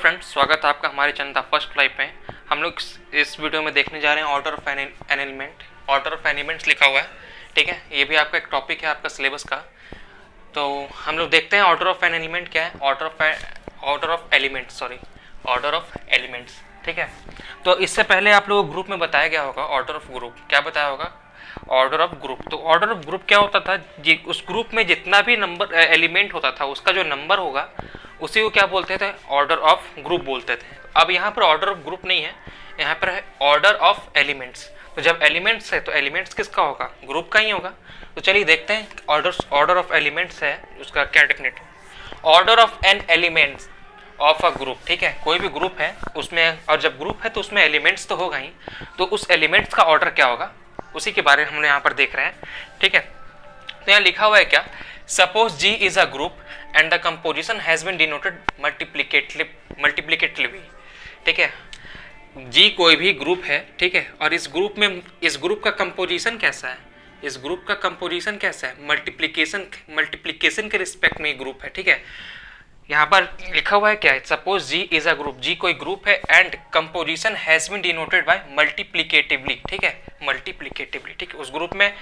Friends, स्वागत है आपका हमारे चैनल द फर्स्ट लाइफ में। हम लोग इस वीडियो में देखने जा रहे हैं order of element. Order of elements लिखा हुआ है, ठीक है। ये भी आपका एक टॉपिक है आपका सिलेबस का। तो हम लोग देखते हैं ऑर्डर ऑफ एन एलिमेंट क्या है। ऑर्डर ऑफ एलिमेंट्स, ठीक है। तो इससे पहले आप लोगों को ग्रुप में बताया गया होगा ऑर्डर ऑफ ग्रुप। क्या बताया होगा? Order of group. तो ऑर्डर ऑफ ग्रुप क्या होता था? उस ग्रुप में जितना भी नंबर एलिमेंट होता था उसका जो नंबर होगा उसी को क्या बोलते थे? ऑर्डर ऑफ ग्रुप बोलते थे। अब यहाँ पर ऑर्डर ऑफ ग्रुप नहीं है, यहाँ पर है ऑर्डर ऑफ एलिमेंट्स। तो जब एलिमेंट्स है तो एलिमेंट्स किसका होगा? ग्रुप का ही होगा। तो चलिए देखते हैं ऑर्डर ऑफ एलिमेंट्स है उसका क्या definite. Order of n elements of a group, ठीक है। कोई भी ग्रुप है उसमें, और जब ग्रुप है तो उसमें एलिमेंट्स तो होगा ही, तो उस एलिमेंट्स का ऑर्डर क्या होगा उसी के बारे में हमने यहाँ पर देख रहे हैं, ठीक है। तो यहाँ लिखा हुआ है क्या? Suppose G is a group and the composition has been denoted multiplicatively, ठीक है। G कोई भी ग्रुप है, ठीक है, और इस ग्रुप का कंपोजिशन कैसा है? इस ग्रुप का कंपोजिशन कैसा है? मल्टीप्लिकेशन के रिस्पेक्ट में ग्रुप है, ठीक है। यहाँ पर लिखा हुआ है क्या है? Suppose G is a group, G कोई ग्रुप है and composition has been denoted by multiplicatively, ठीक है, मल्टीप्लिकेटिवली, ठीक है। उस ग्रुप में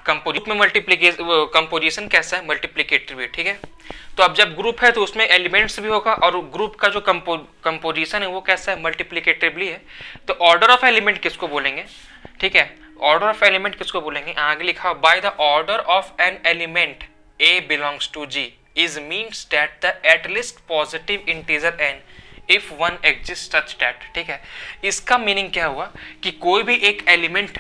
कंपोजिशन कैसा है? मल्टीप्लिकेटिवली, ठीक है। तो अब जब ग्रुप है तो उसमें एलिमेंट्स भी होगा और ग्रुप का जो कंपोजिशन है वो कैसा है? मल्टीप्लिकेटिवली है। तो ऑर्डर ऑफ एलिमेंट किसको बोलेंगे, ठीक है? ऑर्डर ऑफ एलिमेंट किसको बोलेंगे? आगे लिखा by the order of an element A belongs to G is means that the at least positive integer n if one exists such that, ठीक है। इसका मीनिंग क्या हुआ कि कोई भी एक एलिमेंट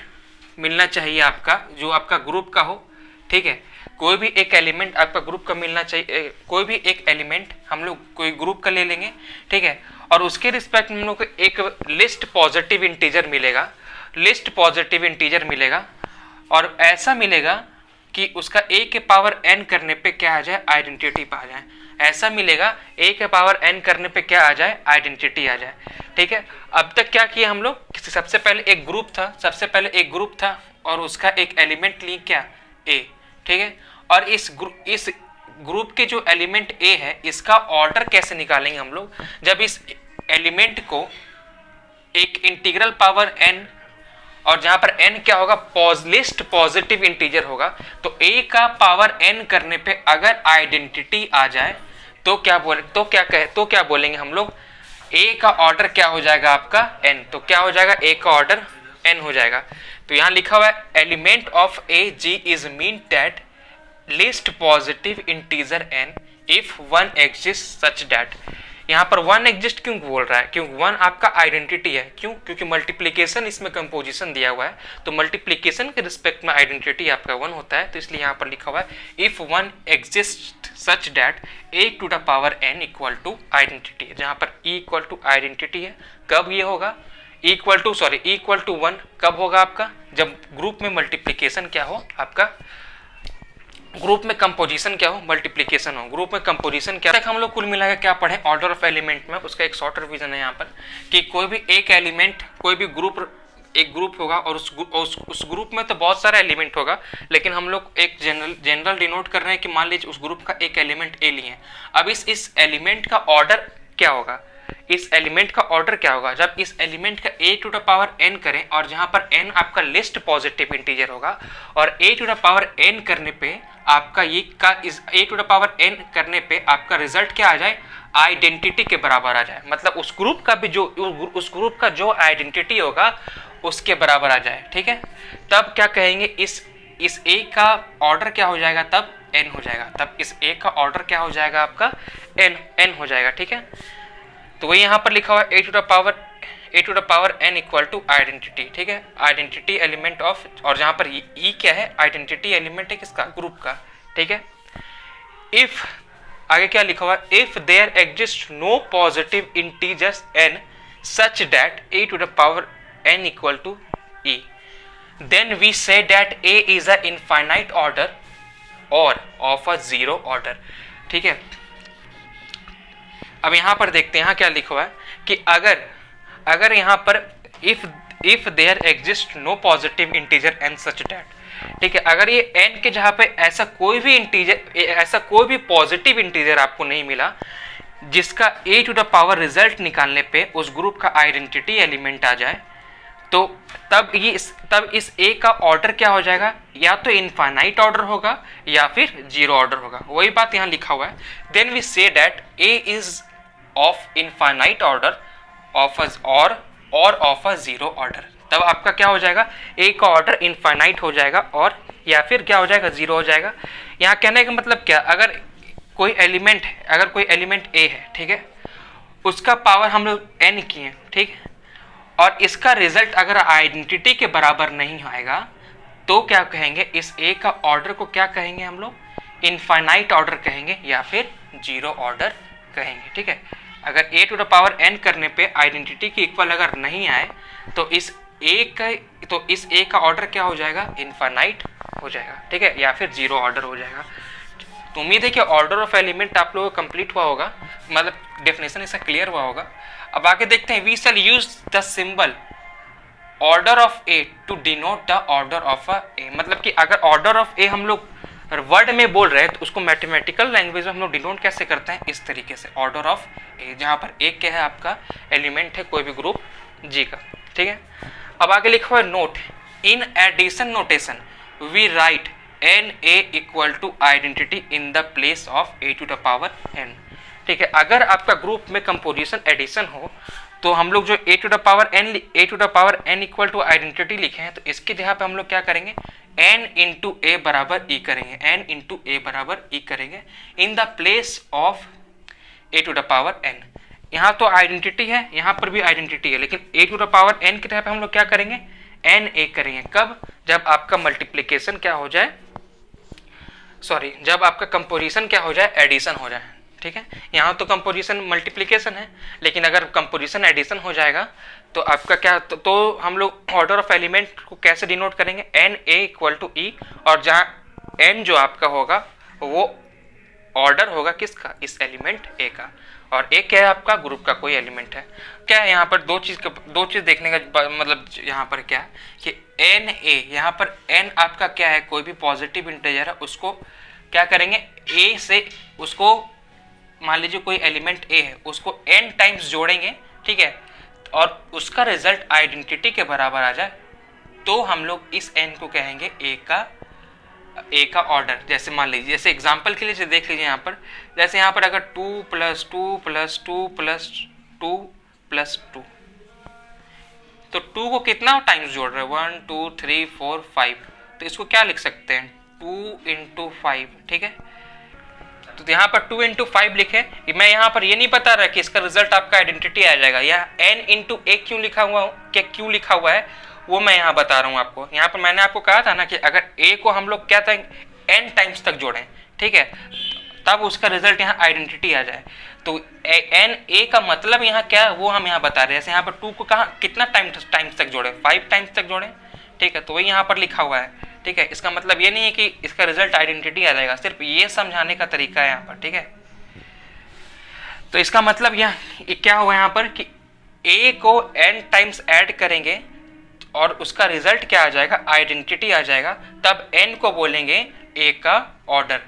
मिलना चाहिए आपका जो आपका ग्रुप का हो, ठीक है। कोई भी एक एलिमेंट आपका ग्रुप का मिलना चाहिए। कोई भी एक एलिमेंट हम लोग कोई ग्रुप का ले लेंगे, ठीक है, और उसके रिस्पेक्ट में हम लोग को एक लिस्ट पॉजिटिव इंटीजर मिलेगा। लिस्ट पॉजिटिव इंटीजर मिलेगा और ऐसा मिलेगा कि उसका a के पावर n करने पे क्या आ जाए? आइडेंटिटी आ जाए। ऐसा मिलेगा a के पावर n करने पे क्या आ जाए? आइडेंटिटी आ जाए, ठीक है। अब तक क्या किया हम लोग? सबसे पहले एक ग्रुप था और उसका एक एलिमेंट लिए क्या? a, ठीक है। और इस ग्रुप के जो एलिमेंट a है इसका ऑर्डर कैसे निकालेंगे हम लोग? जब इस एलिमेंट को एक इंटीग्रल पावर n और जहां पर n क्या होगा? लिस्ट पॉजिटिव इंटीजर होगा, तो a का पावर n करने पे अगर आइडेंटिटी आ जाए तो क्या बोलेंगे हम लोग? a का ऑर्डर क्या हो जाएगा आपका? n। तो क्या हो जाएगा? a का ऑर्डर n हो जाएगा। तो यहां लिखा हुआ है element of a G is mean that least positive integer n if one exist such that. यहाँ पर वन एग्जिस्ट क्यों बोल रहा है? क्योंकि वन आपका आइडेंटिटी है। क्यों? क्योंकि मल्टीप्लिकेशन इसमें कंपोजिशन दिया हुआ है, तो मल्टीप्लिकेशन के रिस्पेक्ट में आइडेंटिटी आपका वन होता है। तो इसलिए यहाँ पर लिखा हुआ है if one exist such that a to the power n equal to identity, जहाँ पर e इक्वल टू आइडेंटिटी है। कब ये होगा? इक्वल टू वन कब होगा आपका? जब ग्रुप में मल्टीप्लिकेशन क्या हो आपका? ग्रुप में कंपोजिशन क्या हो? मल्टीप्लिकेशन हो। ग्रुप में कंपोजिशन क्या? हम लोग कुल मिलाकर क्या पढ़े ऑर्डर ऑफ एलिमेंट में? उसका एक शॉर्ट रिवीजन है यहाँ पर कि कोई भी एक एलिमेंट, कोई भी एक ग्रुप होगा और उस ग्रुप में तो बहुत सारा एलिमेंट होगा, लेकिन हम लोग एक जनरल डिनोट कर रहे हैं कि मान लीजिए उस ग्रुप का एक एलिमेंट ए लिए। अब इस एलिमेंट का ऑर्डर क्या होगा? इस एलिमेंट का ऑर्डर क्या होगा? जब इस एलिमेंट का a to the power n करें और जहां पर n आपका लिस्ट पॉजिटिव इंटीजर होगा और a to the power n करने पे आपका ये का इस a to the power n करने पे आपका रिजल्ट क्या आ जाए? आइडेंटिटी के बराबर आ जाए। मतलब उस ग्रुप का जो आइडेंटिटी होगा उसके बराबर आ जाए, ठीक है। तब क्या कहेंगे? इस a का ऑर्डर क्या हो जाएगा? तब n हो जाएगा। तब इस a का ऑर्डर क्या हो जाएगा आपका? n हो जाएगा, ठीक है। तो वही यहाँ पर लिखा हुआ है a to the power n equal to identity, ठीक है। आइडेंटिटी एलिमेंट ऑफ, और जहाँ पर e क्या है? आइडेंटिटी एलिमेंट है किसका? ग्रुप का, ठीक है। इफ आगे क्या लिखा हुआ है? If there exist no positive integers n such that a to the power n equal to e, then we say that a is a infinite order और ऑफ अ जीरो ऑर्डर, ठीक है। अब यहाँ पर देखते हैं यहाँ क्या लिखा हुआ है कि अगर यहाँ पर if there exist no positive integer n such that, ठीक है। अगर ये n के जहाँ पे ऐसा कोई भी पॉजिटिव इंटीजर आपको नहीं मिला जिसका a to the power result निकालने पे उस ग्रुप का आइडेंटिटी एलिमेंट आ जाए, तो तब इस a का ऑर्डर क्या हो जाएगा, या तो इनफाइनाइट ऑर्डर होगा या फिर जीरो ऑर्डर होगा। वही बात यहाँ लिखा हुआ है। Then we say that a is of infinite order of of a zero order. तब आपका क्या हो जाएगा, a का ऑर्डर इनफाइनाइट हो जाएगा और या फिर क्या हो जाएगा, जीरो हो जाएगा। यहाँ कहने का मतलब क्या, अगर कोई एलिमेंट a है, ठीक है, उसका पावर हम लोग n किए, ठीक है, और इसका रिजल्ट अगर आइडेंटिटी के बराबर नहीं आएगा तो क्या कहेंगे, इस a का ऑर्डर को क्या कहेंगे हम लोग, इनफाइनाइट ऑर्डर कहेंगे या फिर जीरो ऑर्डर कहेंगे। ठीक है, अगर a to the power n करने पे आइडेंटिटी के इक्वल अगर नहीं आए तो इस a का ऑर्डर क्या हो जाएगा, इनफाइनाइट हो जाएगा। ठीक है, या फिर जीरो ऑर्डर हो जाएगा। तो उम्मीद है कि ऑर्डर ऑफ एलिमेंट आप लोगों को कंप्लीट हुआ होगा, मतलब डेफिनेशन इसका क्लियर हुआ होगा। अब आगे देखते हैं, we shall use the symbol order of A to denote the order of a A. मतलब कि अगर ऑर्डर ऑफ ए हम लोग वर्ड में बोल रहे हैं तो उसको मैथमेटिकल लैंग्वेज में हम लोग डिनोट कैसे करते हैं, इस तरीके से, ऑर्डर ऑफ ए, जहाँ पर ए क्या है, आपका एलिमेंट है कोई भी ग्रुप जी का। ठीक है, अब आगे लिखा हुआ है note, in addition notation we write n a equal to identity in the place of A to the power n. ठीक है, अगर आपका ग्रुप में कंपोजिशन एडिशन हो तो हम लोग जो A to the power N equal to identity लिखे हैं, तो इसके जगह पे हम लोग क्या करेंगे, n इंटू ए बराबर ई करेंगे, n इंटू ए बराबर ई करेंगे in the place of A to the power n. यहाँ तो आइडेंटिटी है, यहाँ पर भी आइडेंटिटी है, लेकिन ए टू द पावर एन की जगह पे हम लोग क्या करेंगे, एन ए करेंगे। कब, जब आपका मल्टीप्लीकेशन क्या हो जाए, जब आपका कंपोजिशन क्या हो जाए, एडिशन हो जाए। ठीक है, यहाँ तो कंपोजिशन मल्टीप्लिकेशन है, लेकिन अगर कंपोजिशन एडिशन हो जाएगा तो आपका क्या, तो हम लोग ऑर्डर ऑफ एलिमेंट को कैसे डिनोट करेंगे, एन ए इक्वल टू ई, और जहाँ एन जो आपका होगा वो ऑर्डर होगा किसका, इस एलिमेंट ए का, और ए क्या है, आपका ग्रुप का कोई एलिमेंट है। क्या है यहाँ पर दो चीज देखने का मतलब, यहाँ पर क्या है कि एन ए, यहाँ पर एन आपका क्या है, कोई भी पॉजिटिव इंटीजर है, उसको क्या करेंगे, ए से उसको मान लीजिए कोई एलिमेंट ए है, उसको n टाइम्स जोड़ेंगे, ठीक है, और उसका रिजल्ट आइडेंटिटी के बराबर आ जाए तो हम लोग इस n को कहेंगे ए का ऑर्डर। जैसे मान लीजिए, जैसे एग्जांपल के लिए देख लीजिए यहाँ पर, जैसे यहाँ पर अगर 2 + 2 + 2 + 2 + 2, तो 2 को कितना टाइम्स जोड़ रहे हैं, 1 2 3 4 5, तो इसको क्या लिख सकते हैं, 2 × 5। ठीक है, तो यहाँ पर 2 × 5 लिखे, मैं यहाँ पर ये नहीं बता रहा कि इसका रिजल्ट आपका आइडेंटिटी आ जाएगा, या n × a क्यों लिखा हुआ है वो मैं यहाँ बता रहा हूँ आपको। यहाँ पर मैंने आपको कहा था ना कि अगर a को हम लोग क्या था, n टाइम्स तक जोड़ें, ठीक है, तब उसका रिजल्ट यहाँ आइडेंटिटी आ जाए। तो n a का मतलब यहाँ क्या है वो हम यहाँ बता रहे हैं। जैसे यहाँ पर 2 को कहाँ कितना टाइम्स तक जोड़े, 5 टाइम्स तक जोड़े, ठीक है, तो वही यहाँ पर लिखा हुआ है। ठीक है, इसका मतलब ये नहीं है कि इसका रिजल्ट आइडेंटिटी आ जाएगा, सिर्फ ये समझाने का तरीका है यहाँ पर। ठीक है, तो इसका मतलब यह क्या हुआ यहाँ पर कि a को n टाइम्स ऐड करेंगे और उसका रिजल्ट क्या आ जाएगा, आइडेंटिटी आ जाएगा, तब n को बोलेंगे a का ऑर्डर,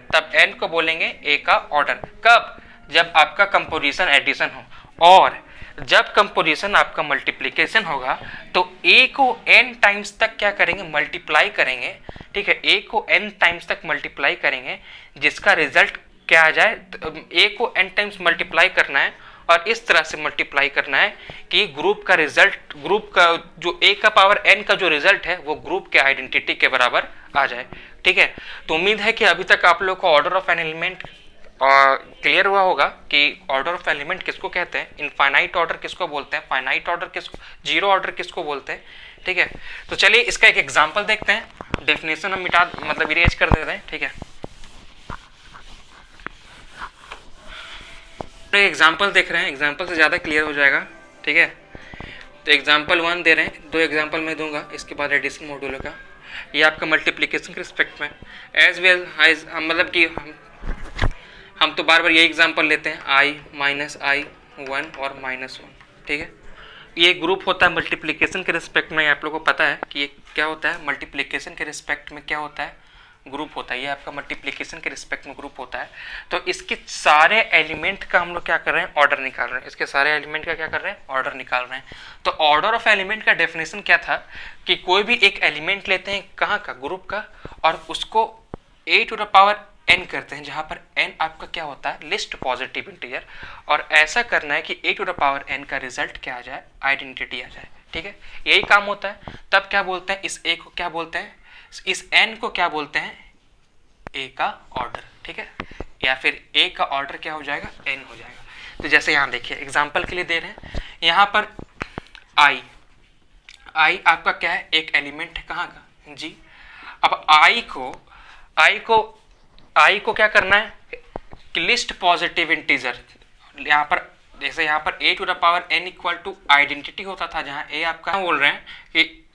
कब, जब आपका कंपोजिशन एडिशन हो, और जब कंपोजिशन आपका मल्टीप्लिकेशन होगा तो a को n टाइम्स तक क्या करेंगे, मल्टीप्लाई करेंगे। ठीक है, a को n टाइम्स तक मल्टीप्लाई करेंगे, जिसका रिजल्ट क्या आ जाए, a को n टाइम्स मल्टीप्लाई करना है और इस तरह से मल्टीप्लाई करना है कि ग्रुप का जो a का पावर n का जो रिजल्ट है वो ग्रुप के आइडेंटिटी के बराबर आ जाए। ठीक है, तो उम्मीद है कि अभी तक आप लोग को order of an element clear हुआ होगा कि ऑर्डर ऑफ एलिमेंट किसको कहते हैं, इनफाइनाइट ऑर्डर किसको बोलते हैं, फाइनाइट ऑर्डर किसको, जीरो ऑर्डर किसको बोलते हैं। ठीक है, तो चलिए इसका एक एग्जांपल देखते हैं, डेफिनेशन हम मतलब इरेज कर देते हैं। ठीक है, एग्जाम्पल देख रहे हैं, एग्जाम्पल से ज़्यादा क्लियर हो जाएगा। ठीक है, तो एग्जाम्पल 1 दे रहे हैं, 2 एग्जाम्पल मैं दूंगा, इसके बाद एडिशन मॉड्यूल का, ये आपका मल्टीप्लिकेशन के रिस्पेक्ट में एज वेल एज, मतलब कि हम तो बार बार ये एग्जाम्पल लेते हैं, i - i1 और -1। ठीक है, ये ग्रुप होता है मल्टीप्लिकेशन के रिस्पेक्ट में, आप लोगों को पता है कि ये क्या होता है, मल्टीप्लिकेशन के रिस्पेक्ट में क्या होता है, ग्रुप होता है, ये आपका मल्टीप्लिकेशन के रिस्पेक्ट में ग्रुप होता है। तो इसके सारे एलिमेंट का हम लोग क्या कर रहे हैं, ऑर्डर निकाल रहे हैं। इसके सारे एलिमेंट का क्या कर रहे हैं, ऑर्डर निकाल रहे हैं। तो ऑर्डर ऑफ एलिमेंट का डेफिनेशन क्या था कि कोई भी एक एलिमेंट लेते हैं कहाँ का, ग्रुप का, और उसको a to the power n करते हैं, जहां पर n आपका क्या होता है, लिस्ट पॉजिटिव इंटीजर, और ऐसा करना है कि a to the power n का रिजल्ट क्या आ जाए, आइडेंटिटी आ जाए। ठीक है, यही काम होता है। तब क्या बोलते हैं, इस a को क्या बोलते हैं, इस n को क्या बोलते हैं, a का ऑर्डर। ठीक है, या फिर a का ऑर्डर क्या हो जाएगा, n हो जाएगा। तो जैसे यहाँ देखिए एग्जाम्पल के लिए दे रहे हैं, यहाँ पर i आपका क्या है, एक एलिमेंट है कहाँ का, g। अब i को क्या करना है कि लिस्ट पॉजिटिव इंटीजर, यहाँ पर जैसे यहाँ पर a to the power n equal to identity होता था, जहाँ a आपका बोल रहे हैं कि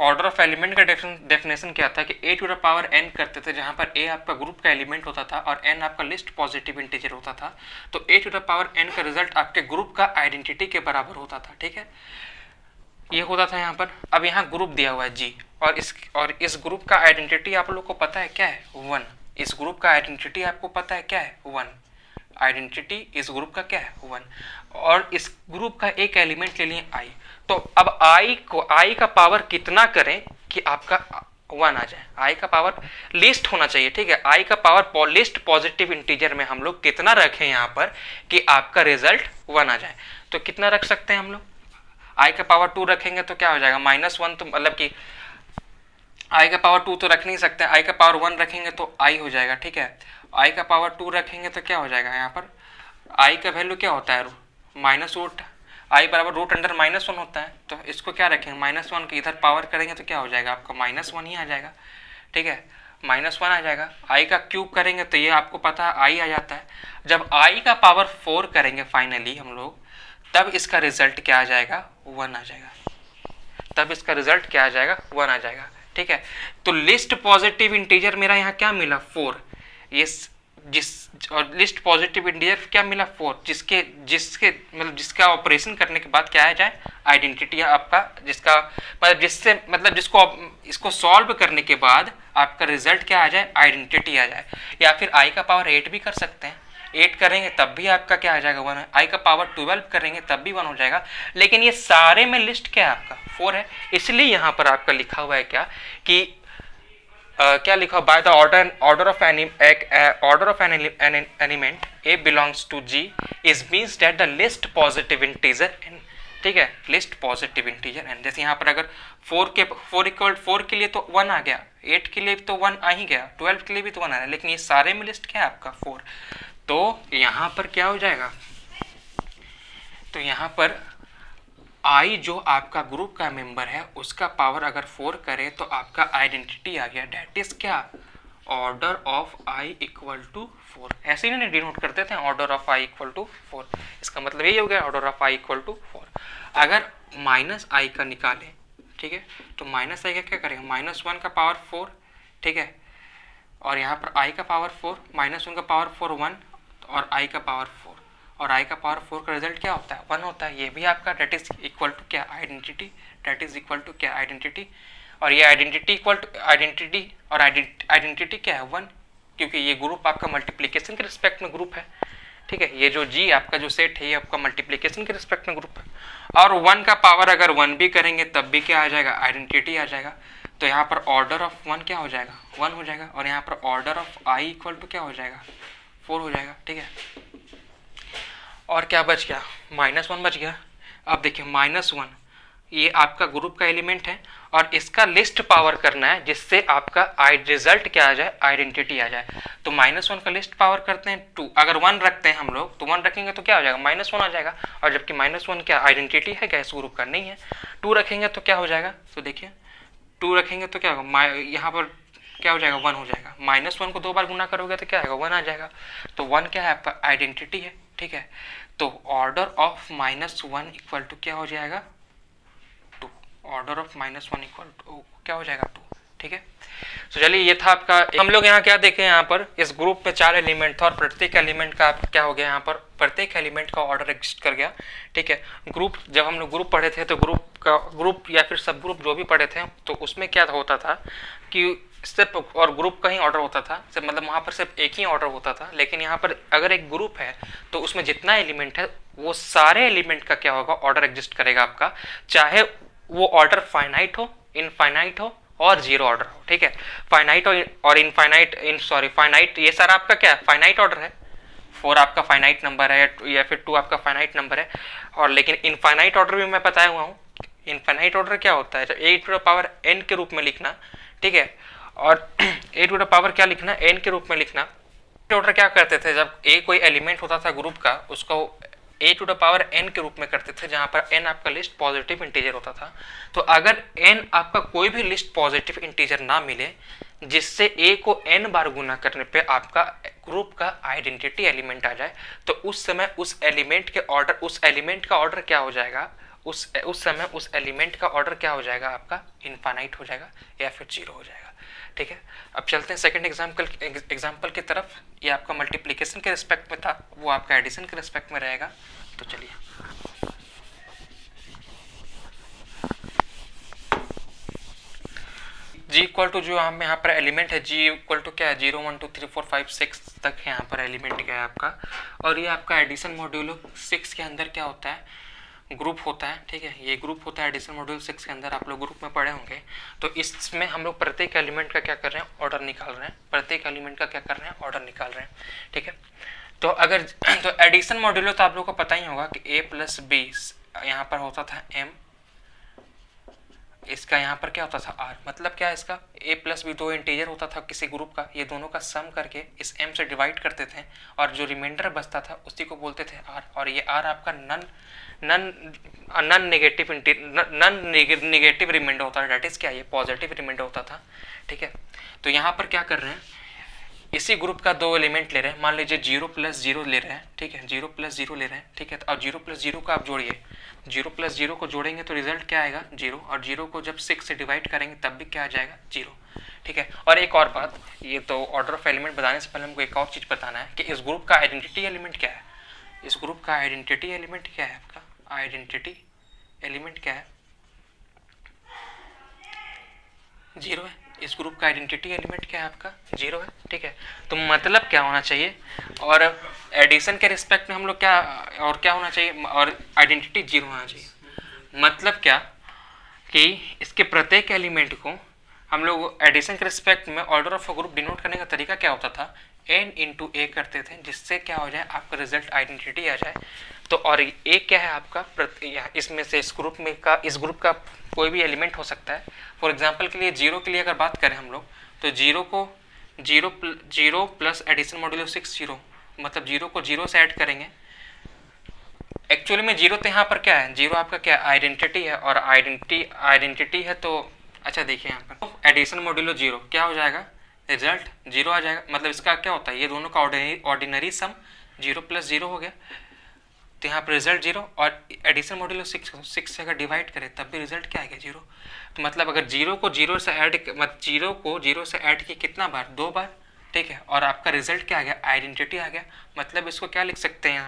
ऑर्डर ऑफ एलिमेंट का डेफिनेशन क्या था कि a to the power n करते थे, जहाँ पर a आपका ग्रुप का एलिमेंट होता था और n आपका लिस्ट पॉजिटिव इंटीजर होता था। तो a to the power n का रिजल्ट आपके ग्रुप का आइडेंटिटी के बराबर होता था। ठीक है, ये होता था यहाँ पर। अब यहाँ ग्रुप दिया हुआ है g, और इस ग्रुप का आइडेंटिटी आप लोग को पता है क्या है, 1। इस ग्रुप का आइडेंटिटी आपको पता है क्या है, 1। आइडेंटिटी इस ग्रुप का क्या है, 1। और इस ग्रुप का एक एलिमेंट ले लिए i। तो अब i का पावर कितना करें कि आपका 1 आ जाए, i का पावर लिस्ट होना चाहिए। ठीक है, i का पावर लिस्ट पॉजिटिव इंटीजर में हम लोग कितना रखें यहाँ पर कि आपका रिजल्ट 1 आ जाए। तो कितना रख सकते हैं हम लोग, i का पावर 2 रखेंगे तो क्या हो जाएगा, -1। तो मतलब कि i का पावर 2 तो रख नहीं सकते, i का पावर 1 रखेंगे तो i हो जाएगा। ठीक है, i का पावर 2 रखेंगे तो क्या हो जाएगा, यहाँ पर i का वैल्यू क्या होता है, -रूट, i बराबर रूट अंडर -1 होता है। तो इसको क्या रखेंगे, -1 के इधर पावर करेंगे तो क्या हो जाएगा, आपका -1 ही आ जाएगा। ठीक है, -1 आ जाएगा। i का क्यूब करेंगे तो ये आपको पता है i आ जाता है। जब i का पावर 4 करेंगे फाइनली हम लोग, तब इसका रिजल्ट क्या आ जाएगा, 1 आ जाएगा। तब इसका रिजल्ट क्या आ जाएगा, 1 आ जाएगा। ठीक है, तो लिस्ट पॉजिटिव इंटीजर मेरा यहाँ क्या मिला, 4। ये और लिस्ट पॉजिटिव इंटीजर क्या मिला, 4, जिसका ऑपरेशन करने के बाद क्या आ जाए, आइडेंटिटी आपका, जिसको इसको सॉल्व करने के बाद आपका रिजल्ट क्या आ जाए, आइडेंटिटी आ जाए। या फिर i का पावर 8 भी कर सकते हैं, 8 करेंगे तब भी आपका क्या आ जाएगा, 1। i का पावर 12 करेंगे तब भी 1 हो जाएगा। लेकिन ये सारे में लिस्ट क्या है आपका, 4 है। इसलिए यहाँ पर आपका लिखा हुआ है क्या कि क्या लिखा, by the order of an element a belongs to g is means that the list positive integer n। ठीक है, लिस्ट पॉजिटिव इंटीजर n। जैसे यहाँ पर अगर 4 के लिए तो 1 आ गया, 8 के लिए तो 1 आ ही गया, 12 के लिए भी तो 1 आ रहा है, लेकिन ये सारे में लिस्ट क्या है आपका, 4। तो यहाँ पर क्या हो जाएगा, तो यहाँ पर i जो आपका ग्रुप का मेंबर है उसका पावर अगर 4 करे तो आपका आइडेंटिटी आ गया। डेट इज क्या, order of i equal to 4। ऐसे ही नहीं डिनोट करते थे, order of i equal to 4। इसका मतलब यही हो गया, order of i equal to 4। अगर -i का निकालें, ठीक है, तो -i का क्या करेंगे, -1 का पावर 4। ठीक है, और यहाँ पर i का पावर 4, -1 का पावर 4 1, और i का पावर 4, और i का पावर 4 का रिजल्ट क्या होता है, 1 होता है। ये भी आपका डेट इज इक्वल टू क्या, identity. That is equal to क्या, आइडेंटिटी। और ये आइडेंटिटी इक्वल टू आइडेंटिटी, और आइडेंटिटी क्या है, 1, क्योंकि ये ग्रुप आपका मल्टीप्लिकेशन के रिस्पेक्ट में ग्रुप है। ठीक है, ये जो g आपका जो सेट है ये आपका मल्टीप्लिकेशन के रिस्पेक्ट में ग्रुप है। और 1 का पावर अगर 1 भी करेंगे तब भी क्या आ जाएगा, आइडेंटिटी आ जाएगा। तो यहाँ पर ऑर्डर ऑफ 1 क्या हो जाएगा, 1 हो जाएगा। और यहाँ पर order of i equal to क्या हो जाएगा, 4 हो जाएगा। ठीक है, और क्या बच गया, -1 बच गया। अब देखिए -1 ये आपका ग्रुप का एलिमेंट है और इसका लिस्ट पावर करना है जिससे आपका रिजल्ट क्या आ जाए, आइडेंटिटी आ जाए। तो -1 का लिस्ट पावर करते हैं 2। अगर 1 रखते हैं हम लोग तो 1 रखेंगे तो क्या हो जाएगा, -1 आ जाएगा। और जबकि -1 क्या आइडेंटिटी है क्या, इस ग्रुप का नहीं है। 2 रखेंगे तो क्या हो जाएगा, तो देखिए 2 रखेंगे तो क्या होगा, यहाँ पर क्या हो जाएगा, 1 हो जाएगा। -1 को 2 बार गुना करोगे तो क्या आएगा, 1 आ जाएगा। तो 1 क्या है आपका, आइडेंटिटी है। ठीक है, तो ऑर्डर ऑफ -1 इक्वल टू क्या हो जाएगा, 2। ऑर्डर ऑफ -1 इक्वल टू क्या हो जाएगा, 2। ठीक है, तो चलिए ये था आपका। हम लोग यहाँ क्या देखें, यहाँ पर इस ग्रुप में 4 एलिमेंट था और प्रत्येक एलिमेंट का क्या हो गया, यहाँ पर प्रत्येक एलिमेंट का ऑर्डर एग्जिस्ट कर गया। ठीक है, ग्रुप जब हम लोग ग्रुप पढ़े थे तो ग्रुप या फिर सब ग्रुप जो भी पढ़े थे तो उसमें क्या होता था कि सिर्फ और ग्रुप का ही ऑर्डर होता था, सिर्फ मतलब वहाँ पर सिर्फ एक ही ऑर्डर होता था। लेकिन यहाँ पर अगर एक ग्रुप है तो उसमें जितना एलिमेंट है वो सारे एलिमेंट का क्या होगा, ऑर्डर एग्जिस्ट करेगा आपका, चाहे वो ऑर्डर फाइनाइट हो, इनफाइनाइट हो और जीरो ऑर्डर हो। ठीक है, फाइनाइट और इनफाइनाइट, सॉरी फाइनाइट, ये सारा आपका क्या है, फाइनाइट ऑर्डर है। 4 आपका फाइनाइट नंबर है या फिर 2 आपका फाइनाइट नंबर है। और लेकिन इनफाइनाइट ऑर्डर भी मैं बताया हुआ हूँ। इनफाइनाइट ऑर्डर क्या होता है, जब ए टू द पावर एन के रूप में लिखना, ठीक है, और ए टू द पावर क्या लिखना, एन के रूप में लिखना। ऑर्डर क्या करते थे, जब ए कोई एलिमेंट होता था ग्रुप का, उसको ए टू द पावर एन के रूप में करते थे, जहां पर एन आपका लिस्ट पॉजिटिव इंटीजर होता था। तो अगर एन आपका कोई भी लिस्ट पॉजिटिव इंटीजर ना मिले जिससे ए को एन बार गुना करने पे आपका ग्रुप का आइडेंटिटी एलिमेंट आ जाए, तो उस समय उस एलिमेंट के ऑर्डर, उस एलिमेंट का ऑर्डर क्या हो जाएगा, उस समय उस एलिमेंट का ऑर्डर क्या हो जाएगा आपका, इनफाइनाइट हो जाएगा या फिर जीरो हो जाएगा। ठीक है, अब चलते हैं सेकंड एग्जाम्पल की तरफ। ये आपका मल्टीप्लिकेशन के रिस्पेक्ट में था, वो आपका एडिशन के रिस्पेक्ट में रहेगा। तो चलिए, g इक्वल टू जो हम यहाँ पर एलिमेंट है, g इक्वल टू क्या है, 0 1 2 3 4 5 6 तक है यहाँ पर एलिमेंट क्या है आपका। और ये आपका एडिशन मॉड्यूलो 6 के अंदर क्या होता है, ग्रुप होता है। ठीक है, ये ग्रुप होता है एडिशन मॉड्यूल 6 के अंदर, आप लोग ग्रुप में पढ़े होंगे। तो इसमें हम लोग प्रत्येक एलिमेंट का क्या कर रहे हैं, ऑर्डर निकाल रहे हैं। प्रत्येक एलिमेंट का क्या कर रहे हैं, ऑर्डर निकाल रहे हैं। ठीक है, तो अगर तो एडिशन मॉड्यूलो तो आप लोग को पता ही होगा कि a प्लस बी यहाँ पर होता था m, इसका यहाँ पर क्या होता था r। मतलब क्या है इसका, a प्लस बी दो इंटीजर होता था किसी ग्रुप का, ये दोनों का सम करके इस m से डिवाइड करते थे और जो रिमाइंडर बचता था उसी को बोलते थे r। और ये r आपका नन नेगेटिव रिमाइंडर होता है, डेट इज क्या, ये पॉजिटिव रिमाइंडर होता था। ठीक है, तो यहाँ पर क्या कर रहे हैं, इसी ग्रुप का दो एलिमेंट ले रहे हैं, मान लीजिए 0 प्लस 0 ले रहे हैं। ठीक है, 0 प्लस 0 ले रहे हैं। ठीक है, और 0 प्लस 0 को आप जोड़िए, 0 प्लस 0 को जोड़ेंगे तो रिजल्ट क्या आएगा, 0। और 0 को जब 6 से डिवाइड करेंगे तब भी क्या आ जाएगा, 0। ठीक है, और एक और बात, ये तो ऑर्डर ऑफ एलिमेंट बताने से पहले हमको एक और चीज़ बताना है कि इस ग्रुप का आइडेंटिटी एलिमेंट क्या है। इस ग्रुप का आइडेंटिटी एलिमेंट क्या है आपका, आइडेंटिटी एलिमेंट क्या है, 0 है। इस ग्रुप का आइडेंटिटी एलिमेंट क्या है आपका, 0 है। ठीक है, तो मतलब क्या होना चाहिए, और एडिशन के रिस्पेक्ट में हम लोग क्या, और क्या होना चाहिए, और आइडेंटिटी 0 होना चाहिए। मतलब क्या कि इसके प्रत्येक एलिमेंट को हम लोग एडिशन के रिस्पेक्ट में order of a group denote करने का तरीका क्या होता था, n इंटू ए करते थे, जिससे क्या हो जाए आपका रिजल्ट आइडेंटिटी आ जाए। तो और ए क्या है आपका, इसमें से इस ग्रुप में का, इस ग्रुप का कोई भी एलिमेंट हो सकता है। फॉर एग्जांपल के लिए 0 के लिए अगर बात करें हम लोग, तो 0 को 0 प्लस एडिशन मॉड्यूलो 6 0, मतलब 0 को 0 से ऐड करेंगे। एक्चुअली में 0 तो यहाँ पर क्या है, 0 आपका क्या आइडेंटिटी है, और आइडेंटिटी है। तो अच्छा देखिए यहाँ पर एडिशन मॉड्यूलो 0 क्या हो जाएगा, रिजल्ट 0 आ जाएगा। मतलब इसका क्या होता है, ये दोनों का ऑर्डिनरी सम 0 प्लस 0 हो गया, तो यहाँ पर रिजल्ट 0। और एडिशन मॉड्यूलो 6 से अगर डिवाइड करें तब भी रिजल्ट क्या आएगा, 0। तो मतलब अगर 0 को 0 से ऐड, मतलब 0 को 0 से ऐड किए कितना बार, 2 बार। ठीक है, और आपका रिजल्ट क्या आ गया, आइडेंटिटी आ गया। मतलब इसको क्या लिख सकते हैं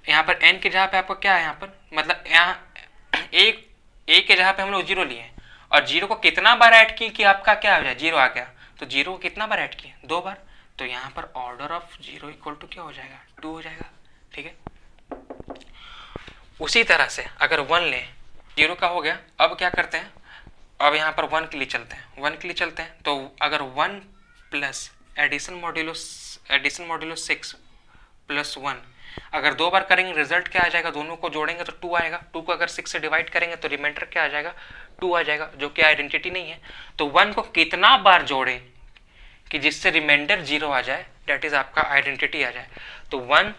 यहाँ पर n की जगह पे आपको क्या है यहाँ पर, मतलब यहाँ a के जगह पे हम लोग 0 लिए और 0 को कितना बार ऐड किए कि आपका क्या हो जाए, 0 आ गया। तो 0 को कितना बार ऐड किए, 2 बार। तो यहाँ पर ऑर्डर ऑफ 0 इक्वल टू क्या हो जाएगा, 2 हो जाएगा। ठीक है, उसी तरह से अगर 1 लें, 0 का हो गया। अब क्या करते हैं, अब यहाँ पर 1 के लिए चलते हैं, 1 के लिए चलते हैं। तो अगर 1 प्लस एडिशन मॉड्यूलो 6 प्लस 1 अगर 2 बार करेंगे रिजल्ट क्या आ जाएगा, दोनों को जोड़ेंगे तो 2 आएगा। 2 को अगर 6 से डिवाइड करेंगे तो रिमाइंडर क्या आ जाएगा, 2 आ जाएगा, जो कि आइडेंटिटी नहीं है। तो 1 को कितना बार जोड़ें कि जिससे रिमाइंडर 0 आ जाए, डेट इज आपका आइडेंटिटी आ जाए। तो 1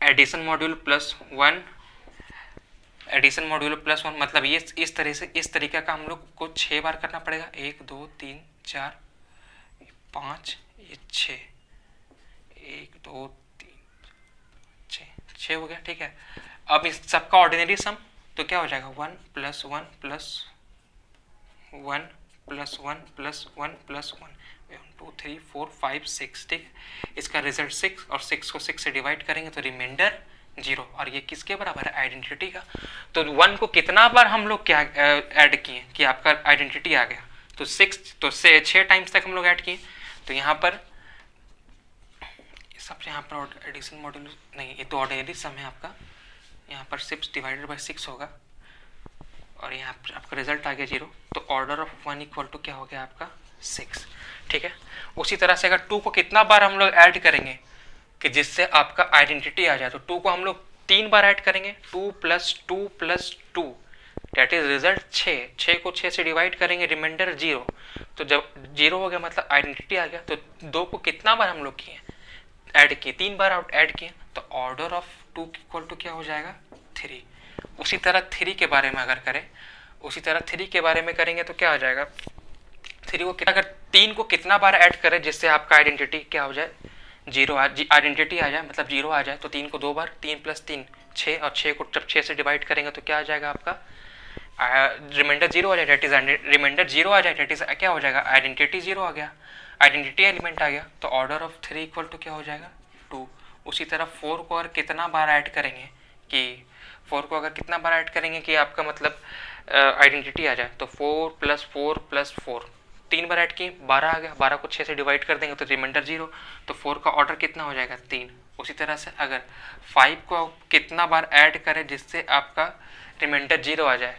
addition module plus 1 addition module plus 1, मतलब ये इस तरह से, इस तरीके का हम लोग को 6 बार करना पड़ेगा। 1 2 3 4 5 ये 6, 1 2 3 6 हो गया। ठीक है, अब इस सबका ऑर्डिनरी सम तो क्या हो जाएगा, 1 plus 1 plus 1 plus 1 plus 1 plus 1 1 2 3 4 5 6। ठीक है, इसका रिजल्ट 6 और 6 को 6 से डिवाइड करेंगे तो रिमाइंडर 0। और ये किसके बराबर है, आइडेंटिटी का। तो 1 को कितना बार हम लोग क्या ऐड किए कि आपका आइडेंटिटी आ गया, तो 6 तो से 6 टाइम्स तक हम लोग ऐड किए, तो यहाँ पर सबसे यहाँ पर एडिशन मॉड्यूल नहीं, ये तो ऑर्डिनरी सम है आपका, यहाँ पर 6 डिवाइडेड बाई 6 होगा और यहाँ पर आपका रिजल्ट आ गया 0, तो ऑर्डर ऑफ 1 इक्वल टू क्या हो गया आपका 6, ठीक है। उसी तरह से अगर 2 को कितना बार हम लोग ऐड करेंगे कि जिससे आपका आइडेंटिटी आ जाए, तो 2 को हम लोग 3 बार ऐड करेंगे, 2 + 2 + 2 डेट इज रिजल्ट 6 को 6 से डिवाइड करेंगे, रिमाइंडर 0, तो जब 0 हो गया मतलब आइडेंटिटी आ गया। तो 2 को कितना बार हम लोग किए ऐड किए, 3 बार ऐड किए, तो ऑर्डर ऑफ 2 इक्वल टू क्या हो जाएगा 3। उसी तरह 3 के बारे में अगर करें, उसी तरह 3 के बारे में करेंगे तो क्या हो जाएगा, 3 को अगर 3 को कितना बार ऐड करें जिससे आपका आइडेंटिटी क्या हो जाए 0 आइडेंटिटी आ जाए, मतलब 0 आ जाए, तो 3 को 2 बार, 3 + 3 6, और 6 को जब 6 से डिवाइड करेंगे तो क्या आ जाएगा आपका रिमाइंडर 0 आ जाए, डेट इज रिमाइंडर 0 आ जाए, डेट इज क्या हो जाएगा आइडेंटिटी 0 आ गया, आइडेंटिटी एलिमेंट आ गया, तो ऑर्डर ऑफ 3 इक्वल टू क्या हो जाएगा 2। उसी तरह 4 को अगर कितना बार ऐड करेंगे कि 4 को अगर कितना बार ऐड करेंगे कि आपका मतलब आइडेंटिटी आ जाए, तो 4 + 4 + 4 3 बार ऐड किए 12 आ गया, 12 को 6 से डिवाइड कर देंगे तो रिमाइंडर 0, तो 4 का ऑर्डर कितना हो जाएगा 3। उसी तरह से अगर 5 को कितना बार ऐड करें जिससे आपका रिमाइंडर 0 आ जाए,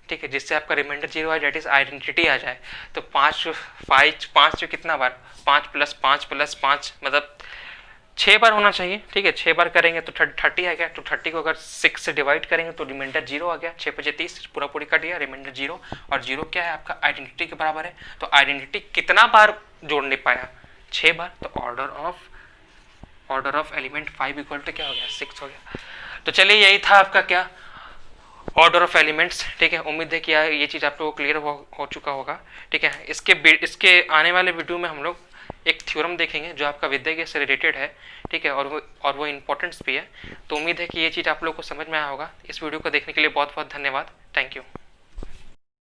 ठीक है, जिससे आपका रिमाइंडर 0 आ जाए, डेट इज आइडेंटिटी आ जाए, तो 5 जो कितना बार 5 + 5 + 5 मतलब 6 बार होना चाहिए, ठीक है, 6 बार करेंगे तो 30 आ गया, तो 30 को अगर 6 से डिवाइड करेंगे तो रिमाइंडर 0 आ गया, 6 × 5 = 30 पूरा पूरी कट गया, रिमाइंडर 0, और 0 क्या है आपका आइडेंटिटी के बराबर है, तो आइडेंटिटी कितना बार जोड़ने पाया 6 बार, तो order of element 5 equal to क्या हो गया 6 हो गया। तो चलिए यही था आपका क्या ऑर्डर ऑफ एलिमेंट्स, ठीक है। उम्मीद है कि ये चीज़ आप लोगों को क्लियर हो चुका होगा, ठीक है। इसके आने वाले वीडियो में हम लोग एक थ्योरम देखेंगे जो आपका विद्या से रिलेटेड है, ठीक है, और वो इम्पोर्टेंस भी है। तो उम्मीद है कि ये चीज़ आप लोग को समझ में आया होगा। इस वीडियो को देखने के लिए बहुत बहुत धन्यवाद, थैंक यू।